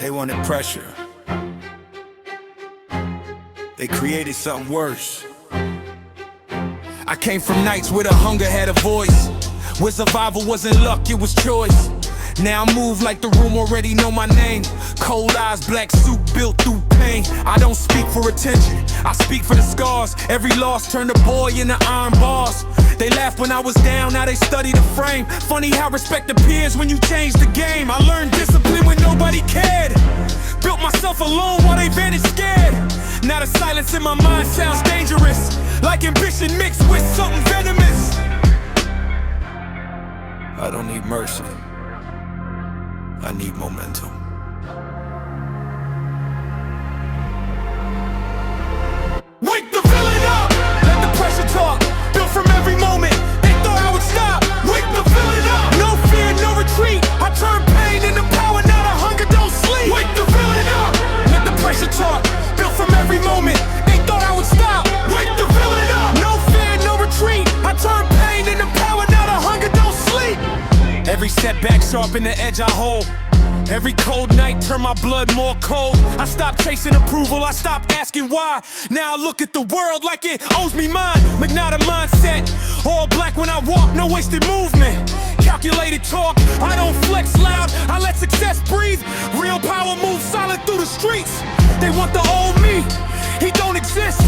They wanted pressure. They created something worse. I came from nights where the hunger had a voice, where survival wasn't luck, it was choice. Now I move like the room already know my name. Cold eyes, black suit built through pain. I don't speak for attention, I speak for the scars. Every loss turned a boy into iron bars. They laughed when I was down, now they study the frame. Funny how respect appears when you change the game. I learned discipline when nobody cared. Built myself alone while they vanished scared. Now the silence in my mind sounds dangerous, like ambition mixed with something venomous. I don't need mercy, I need momentum. Wake the villain up! Let the pressure talk. Built from every moment. They thought I would stop. Wake the villain up! No fear, no retreat. I turn pain into power, now the hunger don't sleep. Wake the villain up! Let the pressure talk. Built from every moment. They thought I would stop. Wake the villain up! No fear, no retreat. I turn pain into power, now the hunger don't sleep. Every setback sharpen the edge I hold. Every cold night turn my blood more cold. I stopped chasing approval, I stopped asking why. Now I look at the world like it owes me mine. Magnotta mindset, all black when I walk, no wasted movement. Calculated talk, I don't flex loud, I let success breathe. Real power moves solid through the streets. They want the old me, he don't exist.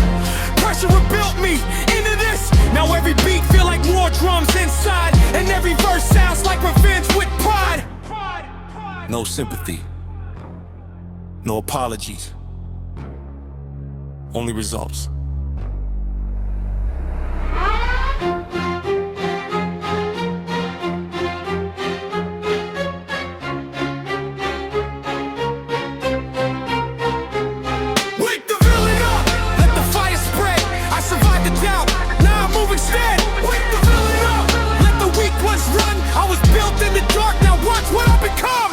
Pressure rebuilt me into this. Now every beat feel like war drums inside, and every verse sounds like revenge with pride. No sympathy, no apologies, only results. Wake the villain up! Let the fire spread. I survived the doubt, now I move instead. Wake the villain up! Let the weak ones run. I was built in the dark, now watch what I become.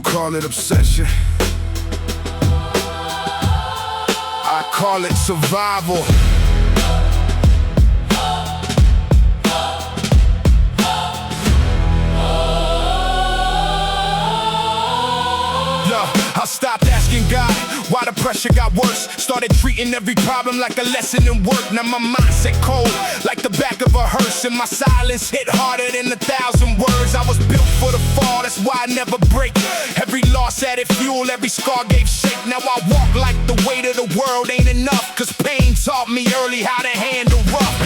Call it obsession, I call it survival. I stopped asking God why the pressure got worse. Started treating every problem like a lesson in work. Now my mindset cold like the back of a hearse, and my silence hit harder than 1,000 words. I was built for the fall, that's why I never break. Every loss added fuel, every scar gave shape. Now I walk like the weight of the world ain't enough, cause pain taught me early how to handle rough.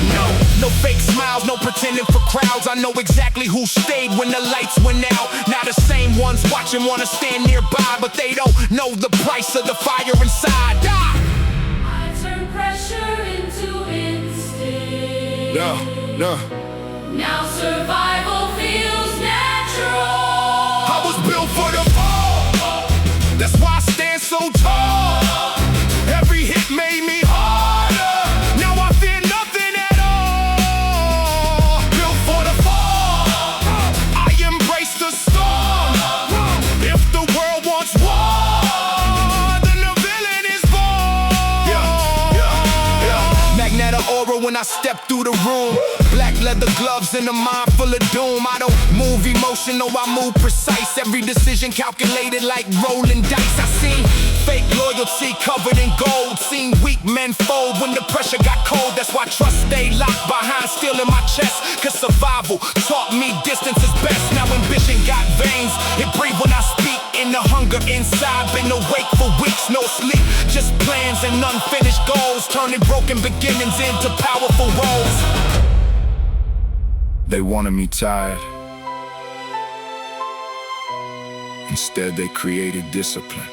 No fake smiles, no pretending for crowds. I know exactly who stayed when the lights went out. Now the same ones watching wanna stand nearby, but they don't know the price of the fire inside. I turn pressure into instinct. Now survival feels natural. I was built for the fall, that's why I stand so tall. Every hit made me harder, now I fear nothing at all. Built for the fall, I embrace the storm. If the world wants war, then the villain is born. Magnetic aura when I step through the room. Black leather gloves and a mind full of doom. I don't move emotional, I move precise. Every decision calculated like rolling dice. I seen fake loyalty covered in gold. Seen weak men fold when the pressure got cold. That's why trust stayed locked behind steel in my chest. Cause survival taught me distance is best. Now ambition got veins, it breathe when I speak. In the hunger inside, been awake for weeks, no sleep. Just plans and unfinished goals, turning broken beginnings into powerful roles. They wanted me tired. Instead, they created discipline.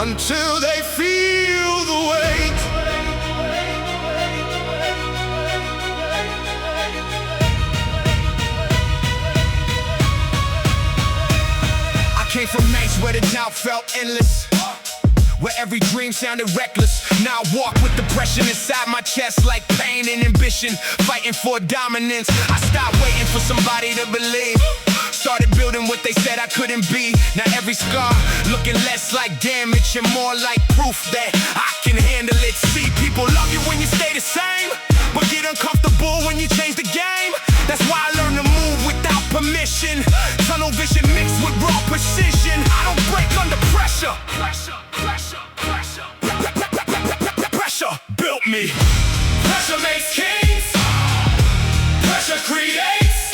Until they feel the weight. I came from nights where the doubt felt endless, where every dream sounded reckless. Now I walk with depression inside my chest, like pain and ambition, fighting for dominance. I stopped waiting for somebody to believe, started building what they said I couldn't be. Now every scar looking less like damage and more like proof that I can handle it. See, people love you when you stay the same, but get uncomfortable when you change the game. That's why I learned to move without permission. Tunnel vision mixed with raw precision. I don't break under pressure. Pressure built me. Pressure makes kings. Pressure creates.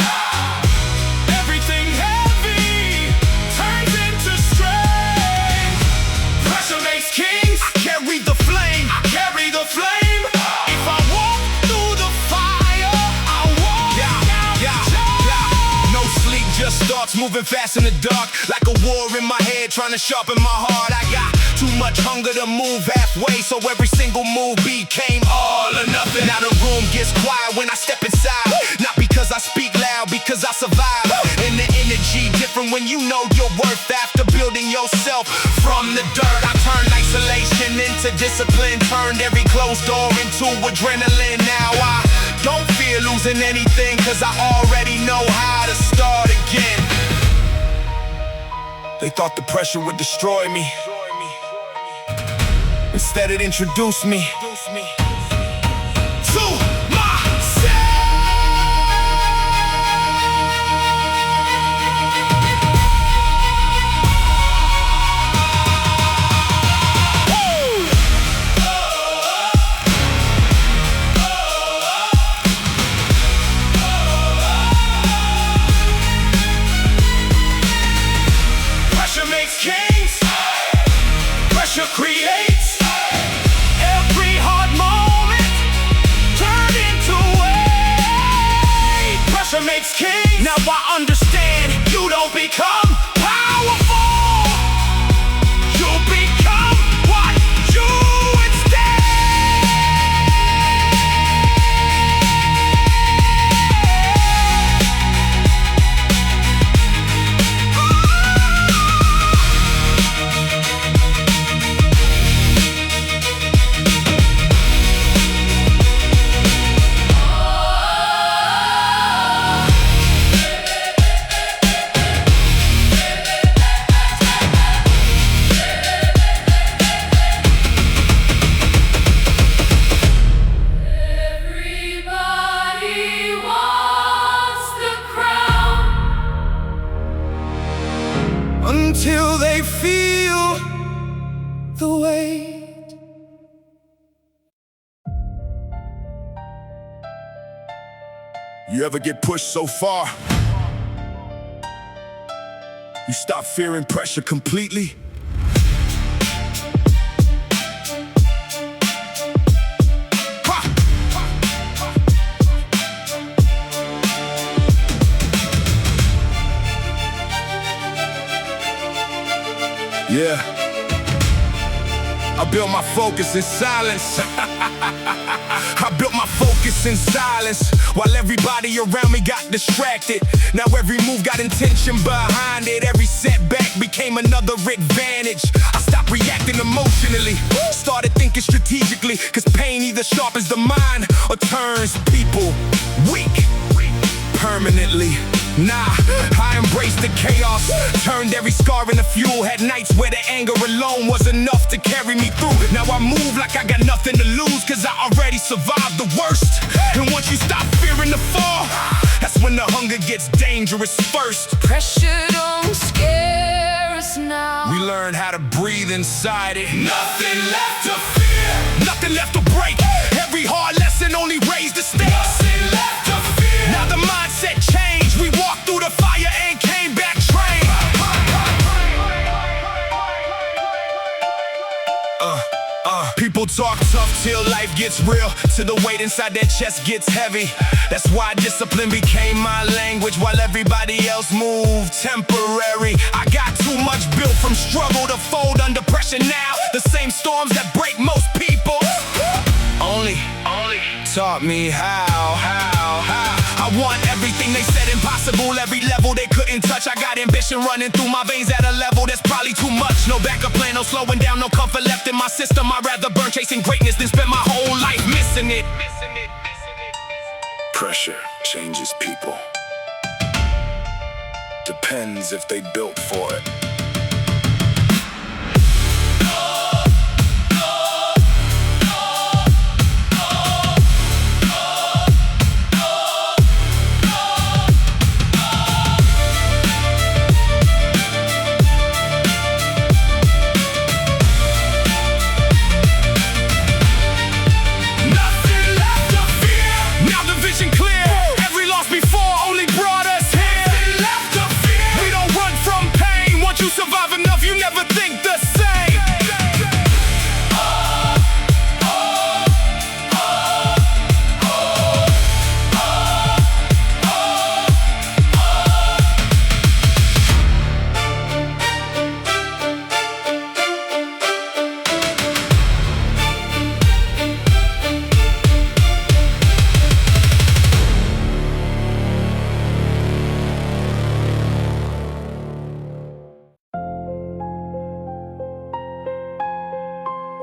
Everything heavy turns into strength. Pressure makes kings. I carry the flame. I carry the flame. If I walk through the fire, I walk out. No sleep, just thoughts moving fast in the dark, like a war in my head trying to sharpen my heart. I got too much hunger to move halfway, so every single move became all or nothing. Now the room gets quiet when I step inside, not because I speak loud, because I survive. And the energy different when you know your worth. After building yourself from the dirt, I turned isolation into discipline, turned every closed door into adrenaline. Now I don't fear losing anything, cause I already know how to start again. They thought the pressure would destroy me. Instead it introduced me to myself. Pressure makes kings. Pressure creates. Every hard moment turned into weight. Pressure makes kings. Now I understand. You don't become powerful. You become what you You ever get pushed so far you stop fearing pressure completely? Yeah, I built my focus in silence. I built my focus in silence while everybody around me got distracted. Now every move got intention behind it. Every setback became another advantage. I stopped reacting emotionally, started thinking strategically, cause pain either sharpens the mind or turns people weak permanently. Nah, I embraced the chaos, turned every scar into fuel. Had nights where the anger alone was enough to carry me through. Now I move like I got nothing to lose, cause I already survived the worst. And once you stop fearing the fall, that's when the hunger gets dangerous first. Pressure don't scare us now. We learned how to breathe inside it. Nothing left to fear, nothing left to break. Every hard lesson only raised the stakes. Nothing left to fear. Now the mindset changed. We walked through the fire and came back trained. People talk tough till life gets real, till the weight inside their chest gets heavy. That's why discipline became my language while everybody else moved temporary. I got too much built from struggle to fold under pressure now. The same storms that break most people only taught me how. I want everything they said impossible, every level they couldn't touch. I got ambition running through my veins at a level that's probably too much. No backup plan, no slowing down, no comfort left in my system. I'd rather burn chasing greatness than spend my whole life missing it. Pressure changes people. Depends if they built for it.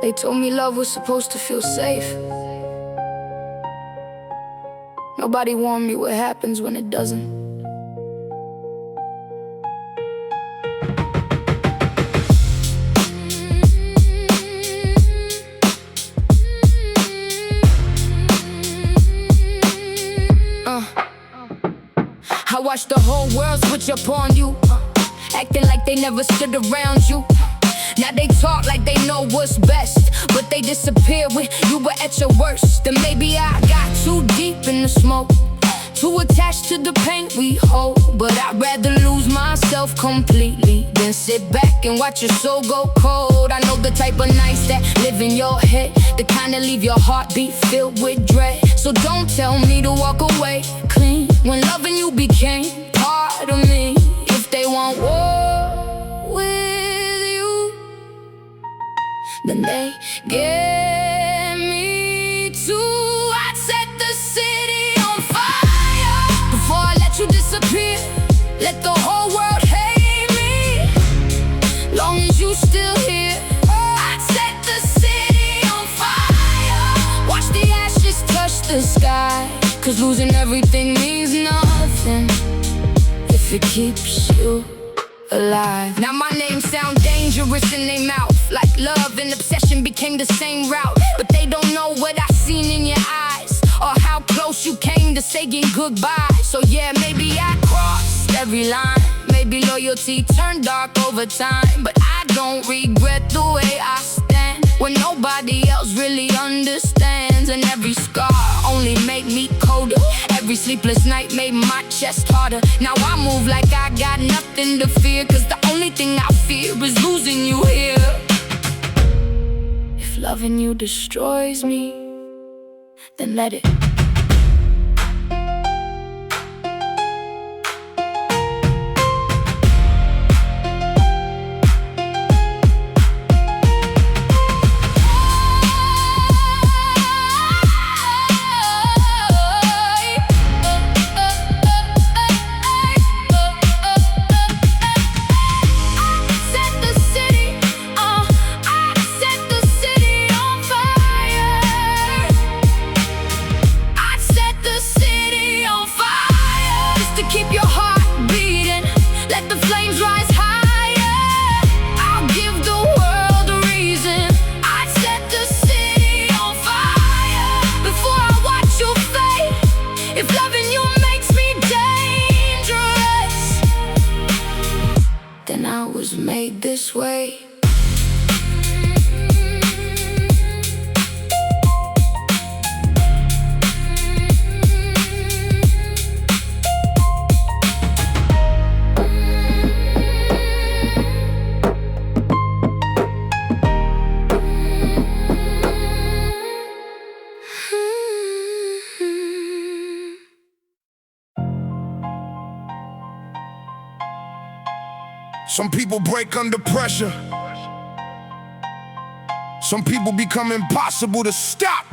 They told me love was supposed to feel safe. Nobody warned me what happens when it doesn't. I watched the whole world switch up on you, acting like they never stood around you. Now they talk like they know what's best, but they disappear when you were at your worst. Then maybe I got too deep in the smoke, too attached to the pain we hold. But I'd rather lose myself completely than sit back and watch your soul go cold. I know the type of nights that live in your head, the kind that leave your heartbeat filled with dread. So don't tell me to walk away clean when loving you became part of me. If they want war with you, then they get me too. I'd set the city on fire before I let you disappear. Let the whole world hate me, long as you still here. I'd set the city on fire, watch the ashes touch the sky. Cause losing everything means nothing if it keeps you alive. Now my name sound dangerous in their mouth, like love and obsession became the same route. But they don't know what I seen in your eyes, or how close you came to saying goodbye. So yeah, maybe I crossed every line, maybe loyalty turned dark over time. But I don't regret the way I stand when nobody else really understands. And every scar only make me colder, every Every sleepless night made my chest harder. Now I move like I got nothing to fear, 'cause the only thing I fear is losing you here. If loving you destroys me, then let it. Keep your heart beating, let the flames rise higher. I'll give the world a reason. I'd set the city on fire before I watch you fade. If loving you makes me dangerous, then I was made this way. Some people break under pressure. Some people become impossible to stop.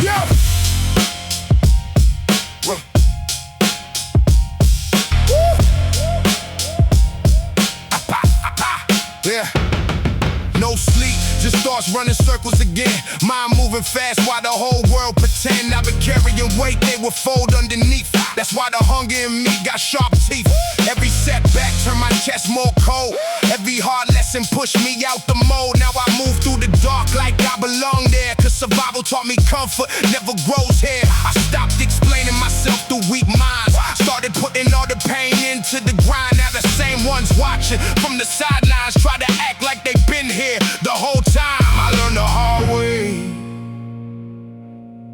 Yeah. Yeah. No sleep, just starts running circles again. Mind moving fast while the whole world pretend I've been carrying weight they will fold underneath. That's why the hunger in me got sharp teeth. Every setback turned my chest more cold. Every hard lesson pushed me out the mold. Now I move through the dark like I belong there, 'cause survival taught me comfort never grows here. I stopped explaining myself through weak minds, started putting all the pain into the grind. Now the same ones watching from the sidelines try to act like they've been here the whole time. I learned the hard way.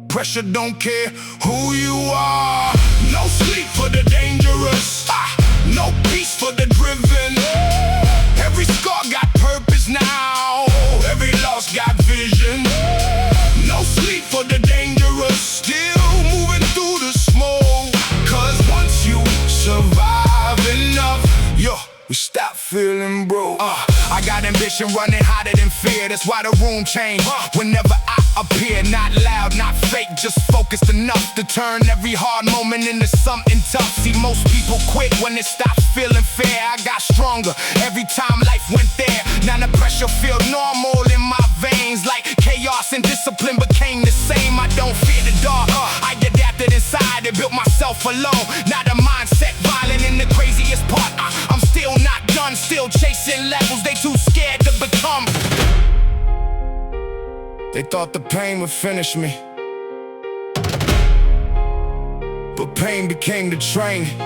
Pressure don't care who you are. No sleep for the dangerous, no peace for the driven. Every scar got purpose now, every loss got vision. No sleep for the dangerous, still moving through the smoke. 'Cause once you survive enough, we stop feeling broke. I got ambition running hotter than fear. That's why the room changed whenever I appear. Not loud, not fake, just focused enough to turn every hard moment into something tough. See, most people quit when it stops feeling fair. I got stronger every time life went there. Now the pressure feel normal in my veins, like chaos and discipline became the same. I don't fear the dark, I adapted inside and built myself alone. Now the mindset violent in the craziest part. I'm still not done, still chasing levels they too scared to become. They thought the pain would finish me, but pain became the training.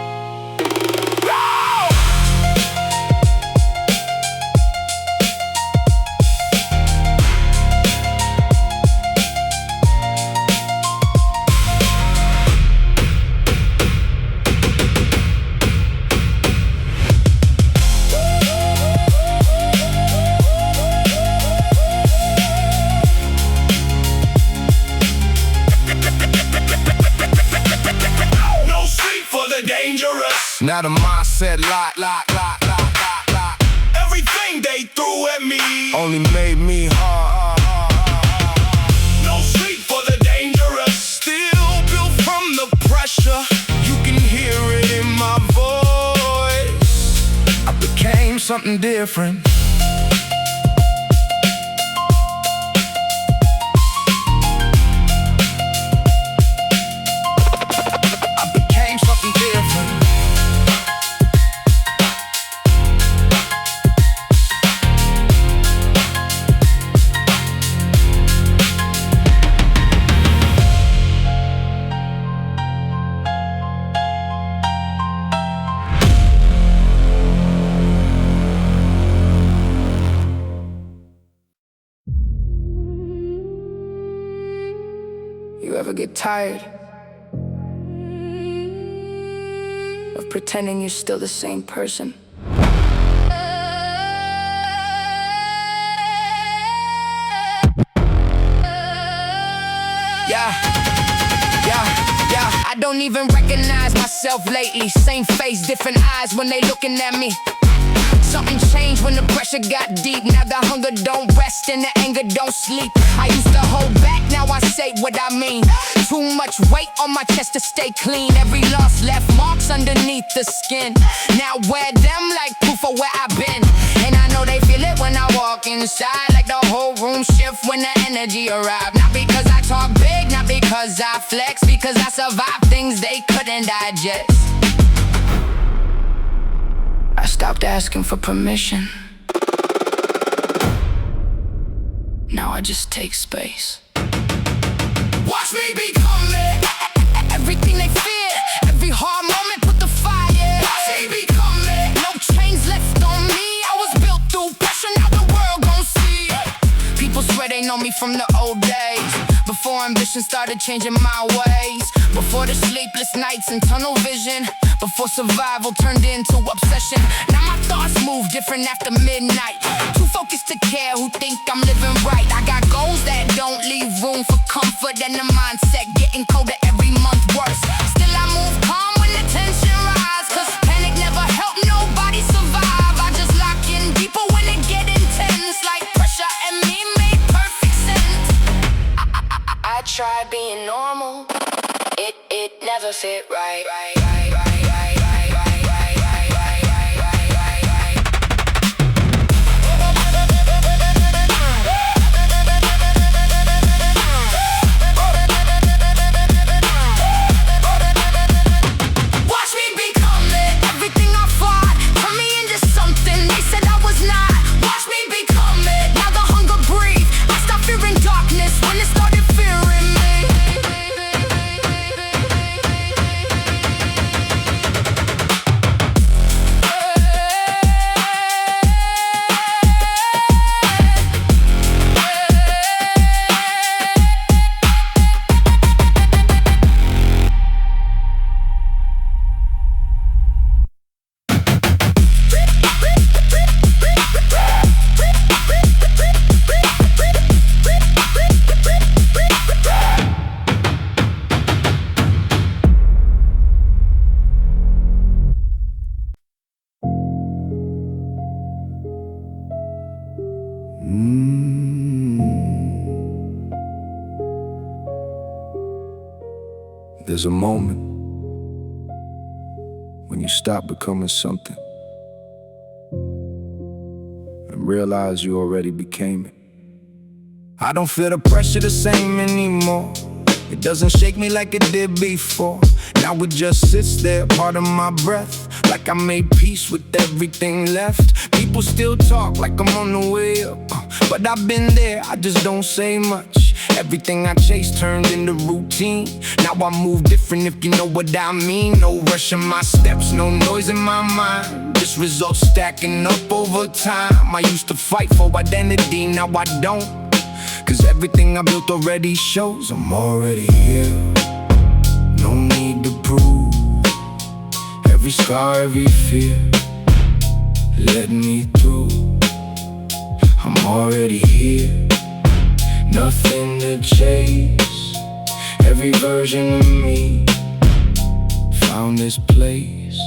Now the mindset lock. Everything they threw at me only made me hard. No sleep for the dangerous, still built from the pressure. You can hear it in my voice. I became something different. get tired of pretending you're still the same person? Yeah. I don't even recognize myself lately. Same face, different eyes when they looking at me. Something changed when the pressure got deep. Now the hunger don't rest and the anger don't sleep. I used to hold back, now I say what I mean. Too much weight on my chest to stay clean. Every loss left marks underneath the skin. Now wear them like proof of where I've been. And I know they feel it when I walk inside, like the whole room shift when the energy arrives. Not because I talk big, not because I flex, because I survived things they couldn't digest. I stopped asking for permission. Now I just take space. Watch me become it. Everything they fear, every hard moment put the fire. Watch me become it. No chains left on me. I was built through pressure, now the world gon' see. People swear they know me from the old days, before ambition started changing my ways, before the sleepless nights and tunnel vision, before survival turned into obsession. Now my thoughts move different after midnight. Too focused to care who think I'm living right. I got goals that don't leave room for comfort, and the mindset getting colder every month worse. Still I move calm when the tension rise, cause panic never helped nobody survive. I just lock in deeper when it get intense, like pressure and me made perfect sense. I tried being normal, it never fit right. There's a moment when you stop becoming something and realize you already became it. I don't feel the pressure the same anymore. It doesn't shake me like it did before. Now it just sits there, part of my breath, like I made peace with everything left. People still talk like I'm on the way up, but I've been there, I just don't say much. Everything I chased turned into routine. Now I move different, if you know what I mean. No rush in my steps, no noise in my mind, just results stacking up over time. I used to fight for identity, now I don't, cause everything I built already shows I'm already here. No need to prove. Every scar, every fear led me through. I'm already here. Nothing to chase. Every version of me found this place.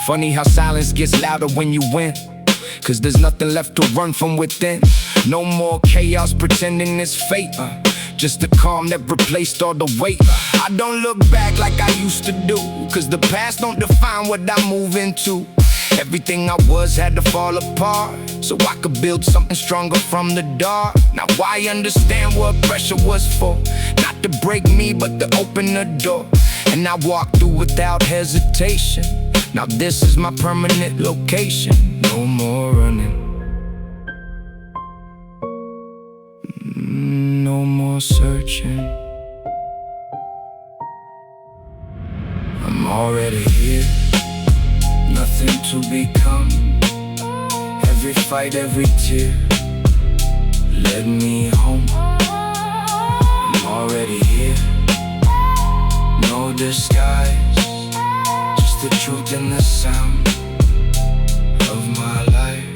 Funny how silence gets louder when you win, cause there's nothing left to run from within. No more chaos pretending it's fate, just the calm that replaced all the weight. I don't look back like I used to do, cause the past don't define what I move into. Everything I was had to fall apart, so I could build something stronger from the dark. Now I understand what pressure was for, not to break me but to open the door. And I walk through without hesitation. Now this is my permanent location. No more running, no more searching. I'm already here. Nothing to become. Every fight, every tear led me home. I'm already here. No disguise, just the truth and the sound of my life.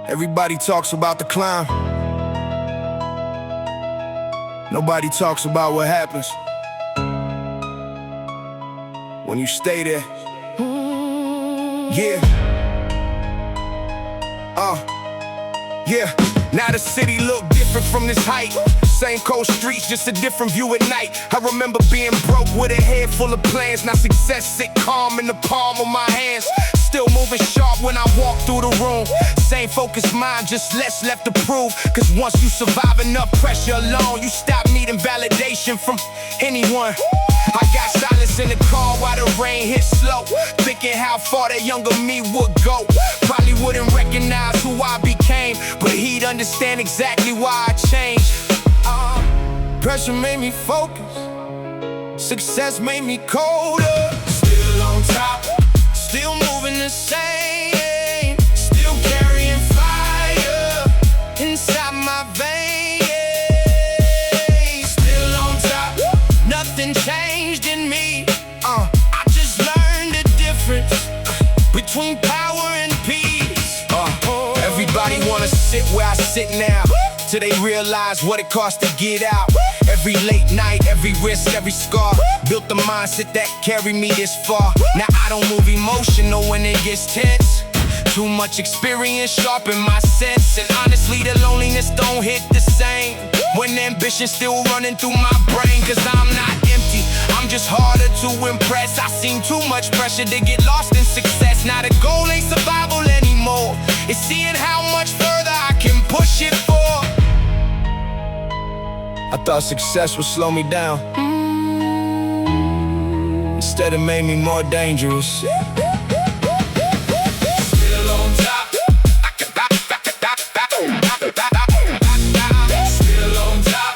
Everybody talks about the climb. Nobody talks about what happens when you stay there. Yeah. Yeah. Now the city look different from this height. Same cold streets, just a different view at night. I remember being broke with a head full of plans. Now success sit calm in the palm of my hands. Still moving sharp when I walk through the room. Same focused mind, just less left to prove. Cause once you survive enough pressure alone, you stop needing validation from anyone. I got silence in the car while the rain hit slow, thinking how far that younger me would go. Probably wouldn't recognize who I became, but he'd understand exactly why I changed. Pressure made me focus, success made me colder. Still on top, still moving the same, still carrying fire inside my veins. Still on top, nothing changed in me. I just learned the difference between power and peace. Everybody wanna sit where I sit now, till they realize what it costs to get out. Every late night, every risk, every scar, built the mindset that carried me this far. Now I don't move emotional when it gets tense. Too much experience sharpen my sense. And honestly, the loneliness don't hit the same when ambition's still running through my brain. Cause I'm not empty, I'm just harder to impress. I seen too much pressure to get lost in success. Now the goal ain't survival anymore, it's seeing how much further I can push it for. I thought success would slow me down, instead it made me more dangerous. Still on top, still on top, still on top.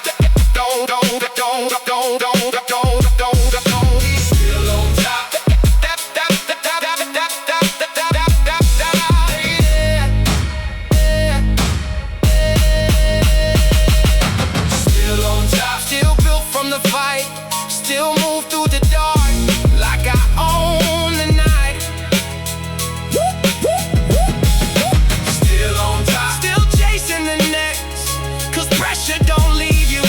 Still built from the fight, still move through the dark like I own the night. Still on top, still chasing the next, cause pressure don't leave you,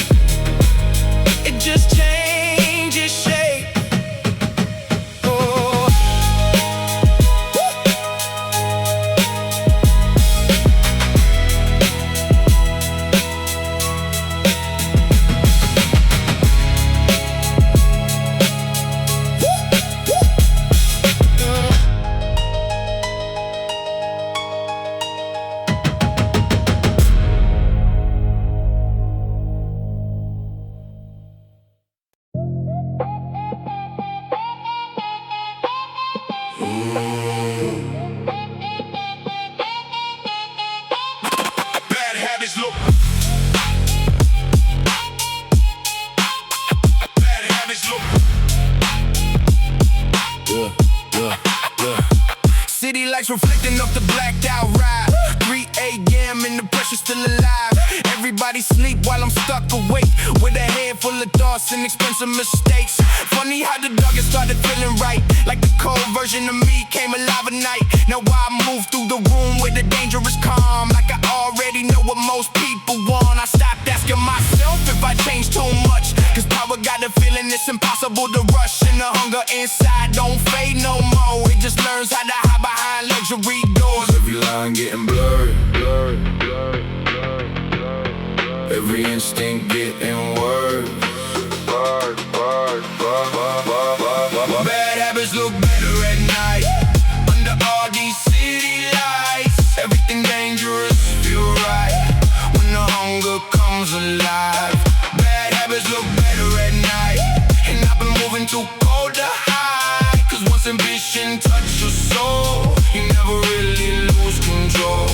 it just changes shape. Bad habits look. Bad habits look. City lights reflecting off the blacked out ride. 3 a.m. and the pressure's still alive. Everybody sleep while I'm stuck awake, with a head full of thoughts and expensive mistakes. Funny how the dog started feeling right, like the cold version of me came alive at night. Now I move through the room with a dangerous calm, like I already know what most people want. I stopped asking myself if I changed too much, cause power got a feeling it's impossible to rush, and the hunger inside don't fade no more. It just blurry. Every instinct getting worse. Bad habits look better at night, under all these city lights. Everything dangerous feel right when the hunger comes alive. Bad habits look better at night, and I've been moving too cold to hide. Cause once ambition touch your soul, you never really lose control.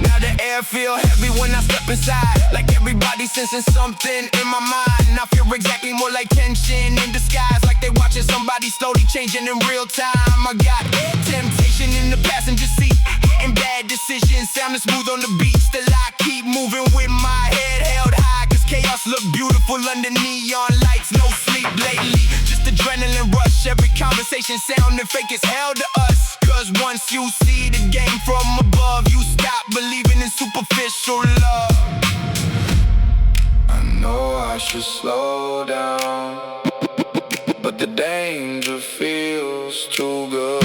Now the air feel heavy when I step inside, like everybody sensing something in my mind. And I feel exactly more like tension in disguise, like they watching somebody slowly changing in real time. I got temptation in the passenger seat, and bad decisions sounding smooth on the beat. Still I keep moving with my head held high, cause chaos look beautiful under neon lights. No sleep lately, just adrenaline rush. Every conversation sounding fake as hell to us. Cause once you see the game from above, you stop believing in superficial love. I know I should slow down, but the danger feels too good.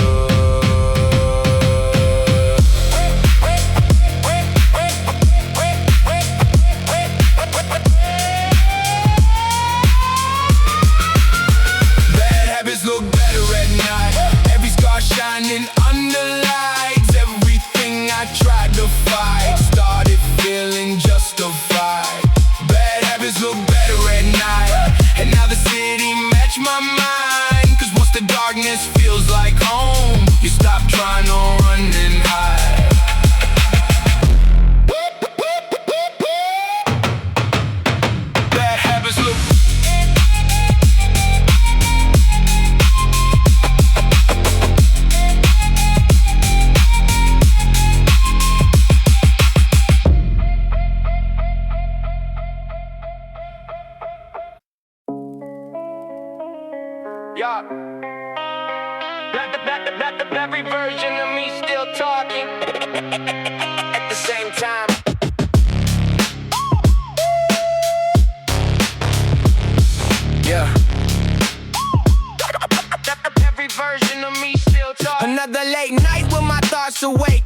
Bad habits look better at night, every scar shining under lights. Everything I tried to fight started feeling justified. Bad habits look better at night, and now the city match my mind. Cause once the darkness feels like home, you stop trying to run and hide. Bad habits look yeah. Not the every version of me still talking at the same time. Yeah. Every version of me still talking. Another late night with my thoughts awake.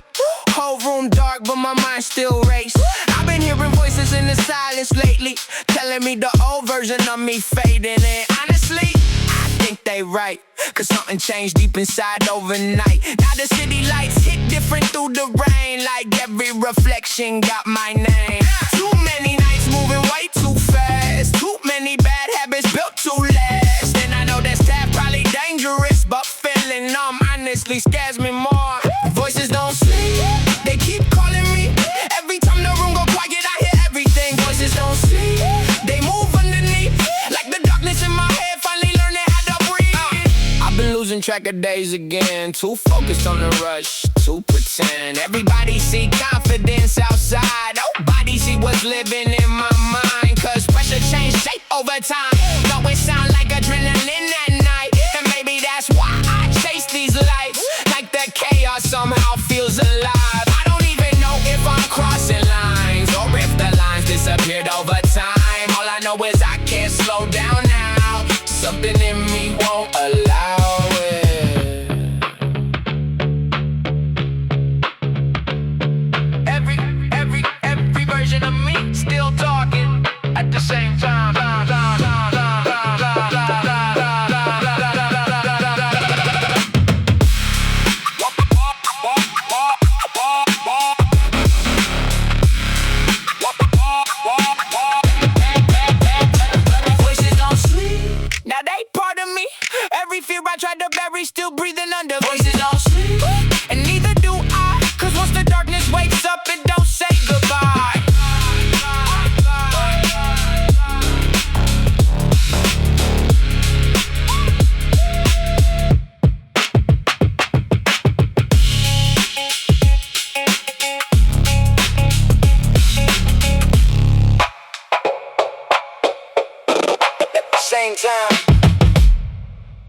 Whole room dark, but my mind still race. I've been hearing voices in the silence lately, telling me the old version of me fading. And honestly, I think they right, cause something changed deep inside overnight. Now the city lights hit different through the rain, like every reflection got my name. Too many nights moving way too fast, too many bad habits built to last. And I know that's probably dangerous, but feeling numb honestly scares me more. Voices don't sleep, they keep calling me. Every time the room go quiet, I hear everything. Voices don't sleep, they move underneath, like the darkness in my head finally learning how to breathe. I've been losing track of days again, too focused on the rush to pretend. Everybody see confidence outside, nobody see what's living in my mind. Cause pressure change shape over time, though it sound